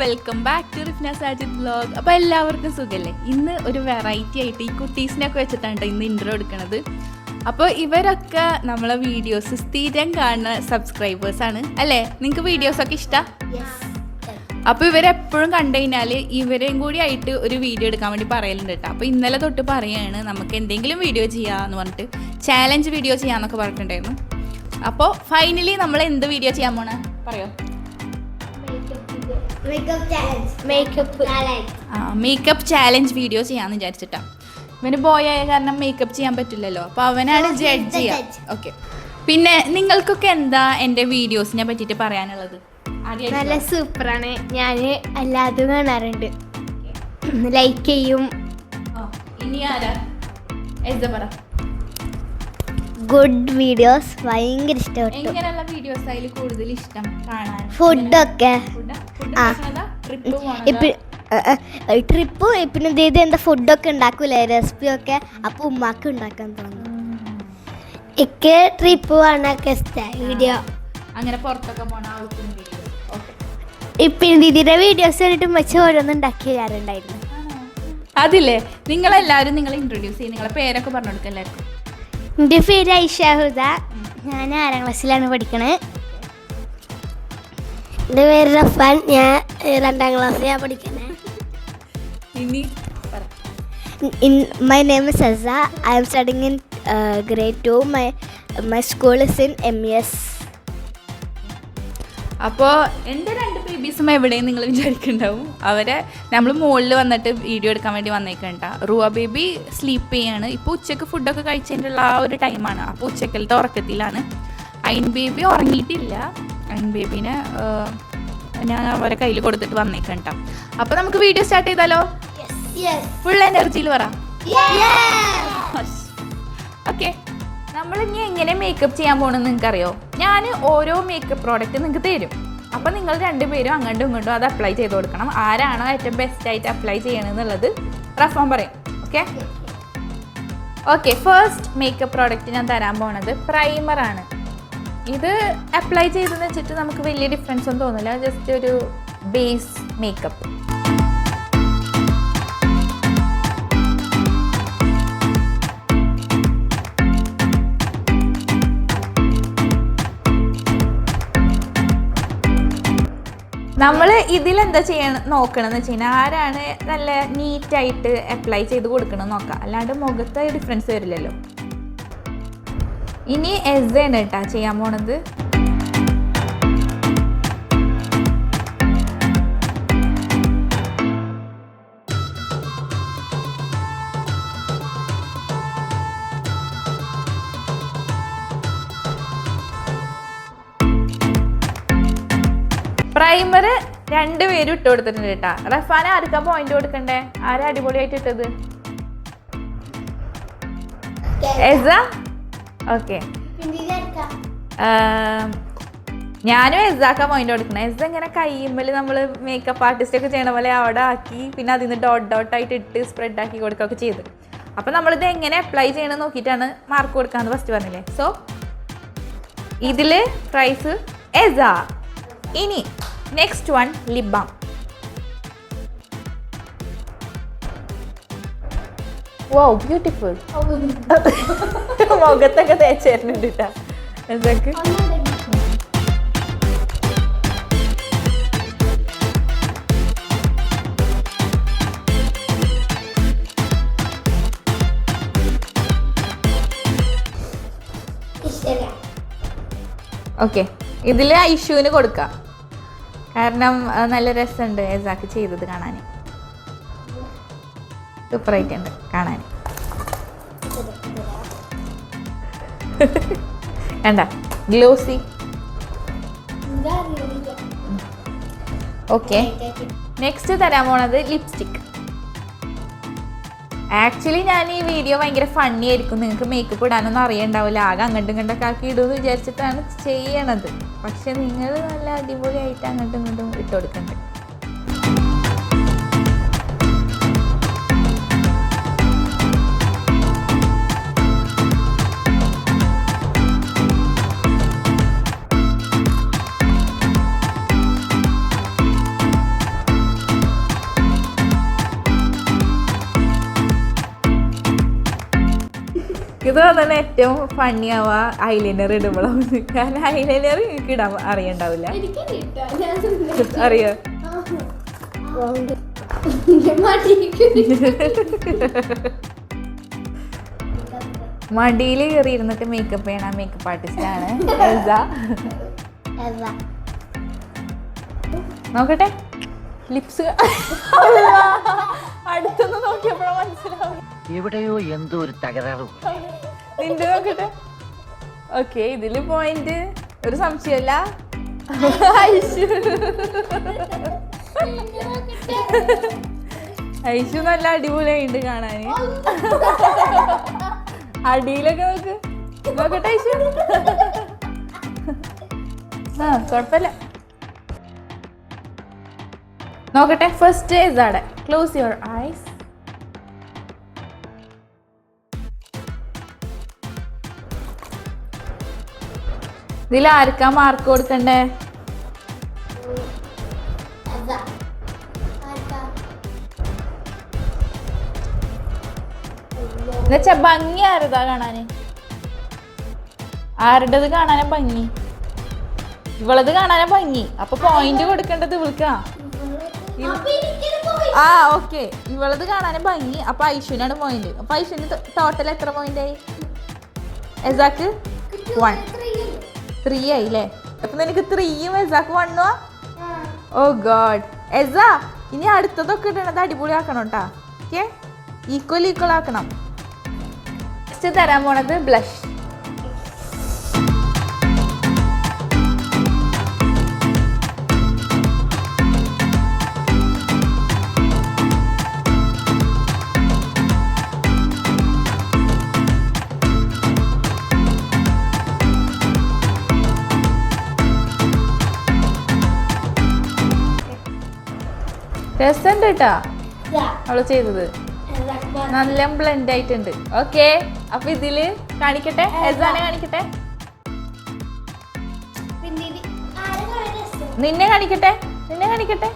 Welcome back to Rifna Sajid vlog. അപ്പോൾ എല്ലാവർക്കും സുഖല്ലേ? ഇന്ന് ഒരു വെറൈറ്റി ആയിട്ട് ഈ കുട്ടീസിനൊക്കെ വെച്ചിട്ടാണ് ഇന്ന് ഇൻട്രോ എടുക്കുന്നത്. അപ്പോൾ ഇവരൊക്കെ നമ്മളെ വീഡിയോസ് സ്ഥിരം കാണുന്ന സബ്സ്ക്രൈബേഴ്സാണ് അല്ലേ? നിങ്ങൾക്ക് വീഡിയോസൊക്കെ ഇഷ്ടമാണ്? അപ്പോൾ ഇവരെപ്പോഴും കണ്ടു കഴിഞ്ഞാൽ ഇവരെയും കൂടി ആയിട്ട് ഒരു വീഡിയോ എടുക്കാൻ വേണ്ടി പറയലുണ്ട് കേട്ടോ. അപ്പോൾ ഇന്നലെ തൊട്ട് പറയുകയാണ് നമുക്ക് എന്തെങ്കിലും വീഡിയോ ചെയ്യാമെന്ന് പറഞ്ഞിട്ട്, ചാലഞ്ച് വീഡിയോ ചെയ്യാമെന്നൊക്കെ പറഞ്ഞിട്ടുണ്ടായിരുന്നു. അപ്പോൾ ഫൈനലി നമ്മൾ എന്ത് വീഡിയോ ചെയ്യാൻ പോണ പറയോ? മേക്കപ്പ് ചാലഞ്ച് വീഡിയോ ചെയ്യാന്ന് വിചാരിച്ചിട്ടാ. ഇവന് ബോയ് ആയ കാരണം മേക്കപ്പ് ചെയ്യാൻ പറ്റില്ലല്ലോ, അപ്പൊ അവനാണ് ജഡ്ജ് ചെയ്യാ. ഓക്കെ, പിന്നെ നിങ്ങൾക്കൊക്കെ എന്താ എൻ്റെ വീഡിയോസിനെ പറ്റിയിട്ട് പറയാനുള്ളത്? നല്ല സൂപ്പറാണ്. ഞാൻ എല്ലാതും കാണാറുണ്ട്, ലൈക്ക് ചെയ്യും. ഇനി ആരാ? പറ. ഗുഡ് വീഡിയോസ് ഭയങ്കര ഇഷ്ടപ്പെട്ടു. എങ്ങനെയുള്ള വീഡിയോസ് അതിൽ കൂടുതൽ ഇഷ്ടം കാണാൻ? ഫുഡൊക്കെ ട്രിപ്പ് പിന്നെ ഇത് എന്താ ഫുഡൊക്കെ ഉണ്ടാക്കൂലേ, റെസിപ്പിയൊക്കെ. അപ്പൊ ഉമ്മാക്ക് ഉണ്ടാക്കാൻ തോന്നുന്നു. എനിക്ക് ട്രിപ്പ് പോകാനൊക്കെ ഇഷ്ടമായി വീഡിയോ. അങ്ങനെ പുറത്തൊക്കെ പോണ ഇപ്പം ദീദിയുടെ വീഡിയോസ് കണ്ടിട്ട് വെച്ച് ഓരോന്നും ഉണ്ടാക്കി തരാറുണ്ടായിരുന്നു. അതില്ലേ, നിങ്ങളെല്ലാവരും നിങ്ങൾ ഇൻട്രൊഡ്യൂസ് ചെയ്യും. നിങ്ങളെ പേരൊക്കെ പറഞ്ഞു കൊടുക്കുക എല്ലാവർക്കും. എൻ്റെ പേര് ഐഷാഹുദ, ഞാൻ 6ാം ക്ലാസ്സിലാണ് പഠിക്കണത്. എൻ്റെ പേര് റഫാൻ, ഞാൻ 2ാം ക്ലാസ്സിലാണ് പഠിക്കണേ. My name is Azza. I am studying in grade 2. My school is in MES. അപ്പോൾ എൻ്റെ 2 ബേബീസും എവിടെയും നിങ്ങൾ വിചാരിക്കുന്നുണ്ടാവും. അവരെ നമ്മൾ മുകളിൽ വന്നിട്ട് വീഡിയോ എടുക്കാൻ വേണ്ടി വന്നേക്കണ്ട. റുവ ബേബി സ്ലീപ്പ് ചെയ്യാണ്. ഇപ്പോൾ ഉച്ചയ്ക്ക് ഫുഡൊക്കെ കഴിച്ചതിനുള്ള ആ ഒരു ടൈമാണ്. അപ്പോൾ ഉച്ചക്കലത്തെ ഉറക്കത്തിലാണ്. അയിൻ ബേബി ഉറങ്ങിയിട്ടില്ല. അയിൻ ബേബീനെ ഞാൻ അവരെ കയ്യിൽ കൊടുത്തിട്ട് വന്നേക്കണ്ട. അപ്പോൾ നമുക്ക് വീഡിയോ സ്റ്റാർട്ട് ചെയ്താലോ? ഫുൾ എനർജിയിൽ പറ. ഓക്കെ, നമ്മൾ ഇനി എങ്ങനെ മേക്കപ്പ് ചെയ്യാൻ പോകണമെന്ന് നിങ്ങൾക്കറിയോ? ഞാൻ ഓരോ മേക്കപ്പ് പ്രോഡക്റ്റ് നിങ്ങൾക്ക് തരും. അപ്പം നിങ്ങൾ 2 പേരും അങ്ങോട്ടും ഇങ്ങോട്ടും അത് അപ്ലൈ ചെയ്ത് കൊടുക്കണം. ആരാണോ ഏറ്റവും ബെസ്റ്റായിട്ട് അപ്ലൈ ചെയ്യണമെന്നുള്ളത് റഫാൻ പറയും. ഓക്കെ, ഫസ്റ്റ് മേക്കപ്പ് പ്രോഡക്റ്റ് ഞാൻ തരാൻ പോണത് പ്രൈമറാണ്. ഇത് അപ്ലൈ ചെയ്തെന്ന് വെച്ചിട്ട് നമുക്ക് വലിയ ഡിഫറൻസ് ഒന്നും തോന്നില്ല. ജസ്റ്റ് ഒരു ബേസ് മേക്കപ്പ്. നമ്മൾ ഇതിലെന്താ ചെയ്യണം നോക്കണമെന്ന് വെച്ച് കഴിഞ്ഞാൽ ആരാണ് നല്ല നീറ്റായിട്ട് അപ്ലൈ ചെയ്ത് കൊടുക്കണം നോക്കാം. അല്ലാണ്ട് മുഖത്ത് ഡിഫറൻസ് വരില്ലല്ലോ. ഇനി എസ്സയാണ് കേട്ടോ ചെയ്യാൻ പോണത്. പ്രൈമർ 2 പേരും ഇട്ട് കൊടുത്തിട്ടുണ്ട് കേട്ടാ. റഫാന ആർക്കാ പോയിന്റ് കൊടുക്കണ്ടേ? ആരാ അടിപൊളിയായിട്ട് ഇട്ടത്? എസ. ഓക്കെ, ഞാനും എസാക്ക പോയിന്റ് കൊടുക്കണം. എസ ഇങ്ങനെ കയ്യുമ്പോൾ നമ്മൾ മേക്കപ്പ് ആർട്ടിസ്റ്റ് ഒക്കെ ചെയ്യണ പോലെ അവിടെ ആക്കി, പിന്നെ അതിൽ നിന്ന് ഡോട്ടായിട്ട് ഇട്ട് സ്പ്രെഡ് ആക്കി കൊടുക്കുകയൊക്കെ ചെയ്ത്. അപ്പം നമ്മളിത് എങ്ങനെ അപ്ലൈ ചെയ്യണമെന്ന് നോക്കിയിട്ടാണ് മാർക്ക് കൊടുക്കാമെന്ന് ഫസ്റ്റ് പറഞ്ഞില്ലേ. സോ ഇതിൽ പ്രൈസ് എസ. ഇനി next one lip balm. Wow, beautiful. മുഖത്തൊക്കെ തേച്ചേരുന്നുണ്ട് കേട്ടോ എന്തൊക്കെ. ഓക്കെ, ഇതിൽ ഐഷുവിന് കൊടുക്കാം. കാരണം നല്ല രസമുണ്ട് എസാക്ക് ചെയ്തത് കാണാൻ. സൂപ്പറായിട്ടുണ്ട് കാണാൻ. വേണ്ട ഗ്ലോസി. ഓക്കെ, നെക്സ്റ്റ് തരാൻ പോണത് ലിപ്സ്റ്റിക്. ആക്ച്വലി ഞാൻ ഈ വീഡിയോ ഭയങ്കര ഫണ്ണി ആയിരിക്കും. നിങ്ങൾക്ക് മേക്കപ്പ് ഇടാനൊന്നും അറിയണ്ടാവില്ല. ആകെ അങ്ങോട്ടും ഇങ്ങോട്ടൊക്കെ ആക്കി ഇടുമെന്ന് വിചാരിച്ചിട്ടാണ് ചെയ്യണത്. പക്ഷെ നിങ്ങൾ നല്ല അടിപൊളിയായിട്ട് അങ്ങോട്ടും ഇങ്ങോട്ടും ഇട്ട് കൊടുക്കണ്ടേ. എനിക്ക് തോന്നുന്നത് ഏറ്റവും ഫണ്ണി ആവാ ഐലൈനർ ഇടുമ്പോഴാണ്. കാരണം ഐലൈനർ എനിക്ക് ഇടാൻ അറിയണ്ടാവില്ല. അറിയോ? മടിയിൽ കയറി ഇരുന്നിട്ട് മേക്കപ്പ് ചെയ്യണ മേക്കപ്പ് ആർട്ടിസ്റ്റ് ആണ് നോക്കട്ടെ ലിപ്സ് അടുത്തൊന്ന് നോക്കിയപ്പോഴാ മനസ്സിലാവും എവിടെയോ എന്തോ ഒരു തകരാറ് നിന്റെ നോക്കട്ടെ. ഓക്കെ, ഇതില് പോയിന്റ് ഒരു സംശയമല്ല. ഐശു നല്ല അടിപൊളിയായിട്ട് കാണാന്. അടിയിലൊക്കെ നോക്ക്, നോക്കട്ടെ ഐശു. ആ കുഴപ്പമില്ല. നോക്കട്ടെ, ഫസ്റ്റ് ഇതാണ്. Close your eyes. ഇതിൽ ആർക്കാ മാർക്ക് കൊടുക്കണ്ടേ? എന്നുവെച്ചാ ഭംഗി ആരതാ കാണാന്? ആരുടേത് കാണാനാ ഭംഗി? ഇവളത് കാണാനാ ഭംഗി. അപ്പൊ പോയിന്റ് കൊടുക്കേണ്ടത് ഇവൾക്കാ. ആ ഓക്കെ, ഇവളത് കാണാനും ഭംഗി. അപ്പൊ ഐശുവിനാണ് പോയിന്റ്. അപ്പൊ ഐശുവിന് ടോട്ടൽ എത്ര പോയിന്റ് ആയി? എസാക്ക് 1 3 ആയില്ലേ? അപ്പൊ നിനക്ക് 3യും എസാക്ക് 1ഉം. ഓ ഗോഡ്. എസ ഇനി അടുത്തതൊക്കെ ഇടണത് അടിപൊളി ആക്കണം കേട്ടാ. ഓക്കെ, ഈക്വൽ ആക്കണം. നെക്സ്റ്റ് തരാൻ പോണത് ബ്ലഷ്. രസമുണ്ട് കേട്ടാ അവള് ചെയ്തത്, നല്ല ബ്ലെൻഡ് ആയിട്ടുണ്ട്. ഓക്കെ, അപ്പൊ ഇതില് കാണിക്കട്ടെ, എസാനെ കാണിക്കട്ടെ, നിന്നെ കാണിക്കട്ടെ.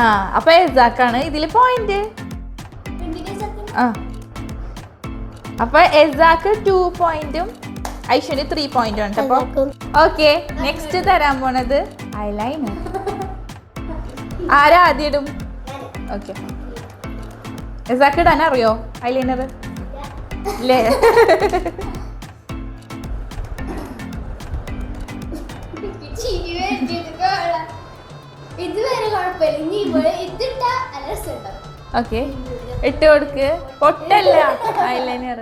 ആ അപ്പൊ എസാക്കാണ് ഇതില് പോയിന്റ്. ആ അപ്പൊ എസാക്ക് 2 പോയിന്റും ഐശ്വര്യ 3 പോയിന്റും ഉണ്ട്. അപ്പൊ ഓക്കെ, നെക്സ്റ്റ് തരാൻ പോണത് ഐലൈനർ. ആരാ ആദ്യം ഇടും? ഓക്കെ, എസാക്ക് ഇടാൻ അറിയോ ഐലൈനർ? ഇല്ലേ? ഓക്കെ, ഇട്ട് കൊടുക്ക്. പൊട്ടല്ല ഐലൈനർ.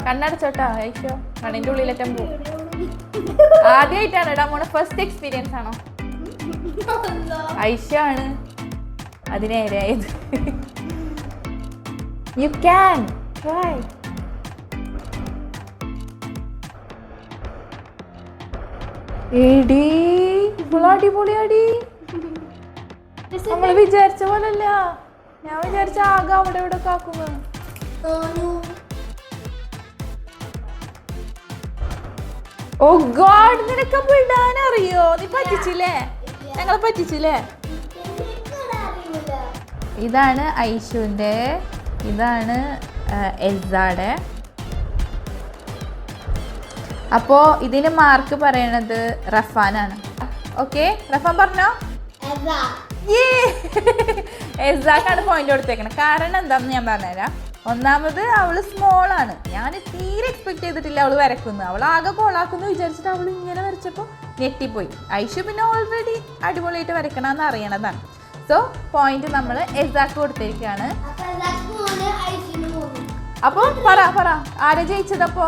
കണ്ണടച്ചോട്ടാ ഐശോ, കണ്ണിന്റെ ഉള്ളിലേറ്റം പോകും. ആദ്യമായിട്ടാണ് ഇടാൻ പോണ? ഫസ്റ്റ് എക്സ്പീരിയൻസ് ആണോ? ഐശ ആണ് അതിനേരായത്. You can try. എടി അടിപൊളിയാടി. നമ്മള് വിചാരിച്ച പോലല്ല. ഞാൻ വിചാരിച്ച ആകെ അവിടെ ഇവിടെ കാക്കുന്നു. ഓ ഗോഡ്, നിനക്കപ്പോ ഇടാൻ അറിയോ? നീ പറ്റിച്ചില്ലേ? ഞങ്ങളെ പറ്റിച്ചില്ലേ? ഇതാണ് ഐശുവിൻ്റെ, ഇതാണ് എൽസാടെ. അപ്പോ ഇതിന് മാർക്ക് പറയണത് റഫാനാണ്. ഓക്കെ, റഫാൻ പറഞ്ഞോ. എസാക്കാണ് പോയിന്റ് കൊടുത്തേക്കണം. കാരണം എന്താണെന്ന് ഞാൻ പറഞ്ഞുതരാം. ഒന്നാമത് അവള് സ്മോൾ ആണ്. ഞാൻ തീരെ എക്സ്പെക്ട് ചെയ്തിട്ടില്ല അവള് വരക്കുന്നു. അവൾ ആകെ കോളാക്കുന്നു വിചാരിച്ചിട്ട് അവൾ ഇങ്ങനെ വരച്ചപ്പോൾ ഞെട്ടിപ്പോയി. ഐഷു പിന്നെ ഓൾറെഡി അടിപൊളിയായിട്ട് വരക്കണമെന്ന് അറിയണതാണ്. സോ പോയിന്റ് നമ്മൾ എസാക്ക് കൊടുത്തിരിക്കുകയാണ്. അപ്പൊ പറ ആരെ ജയിച്ചതപ്പോ?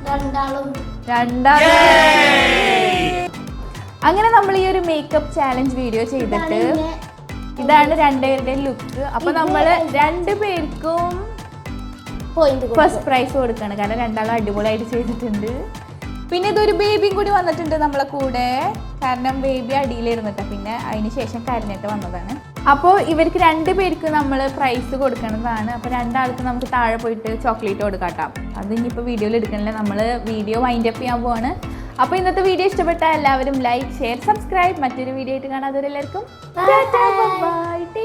രണ്ടാളും. അങ്ങനെ നമ്മൾ ഈ ഒരു മേക്കപ്പ് ചാലഞ്ച് വീഡിയോ ചെയ്തിട്ട് ഇതാണ് രണ്ടുപേരുടെ ലുക്ക്. അപ്പൊ നമ്മള് 2 പേർക്കും ഫസ്റ്റ് പ്രൈസ് കൊടുക്കാണ്. കാരണം രണ്ടാളും അടിപൊളിയായിട്ട് ചെയ്തിട്ടുണ്ട്. പിന്നെ ഇതൊരു ബേബിയും കൂടി വന്നിട്ടുണ്ട് നമ്മളെ കൂടെ. കാരണം ബേബി അടിയിലിരുന്നിട്ട് പിന്നെ അതിന് ശേഷം കരഞ്ഞിട്ട് വന്നതാണ്. അപ്പോൾ ഇവർക്ക് 2 പേർക്ക് നമ്മൾ പ്രൈസ് കൊടുക്കുന്നതാണ്. അപ്പോൾ 2 ആൾക്ക് നമുക്ക് താഴെ പോയിട്ട് ചോക്ലേറ്റ് കൊടുക്കാട്ടോ. അത് ഇനിയിപ്പോൾ വീഡിയോയിൽ എടുക്കണില്ല, നമ്മൾ വീഡിയോ വൈൻഡ് അപ്പ് ചെയ്യാൻ പോവാണ്. അപ്പോൾ ഇന്നത്തെ വീഡിയോ ഇഷ്ടപ്പെട്ടാൽ എല്ലാവരും ലൈക്ക്, ഷെയർ, സബ്സ്ക്രൈബ്. മറ്റൊരു വീഡിയോ ആയിട്ട് കാണാതെ എല്ലാവർക്കും ബൈ.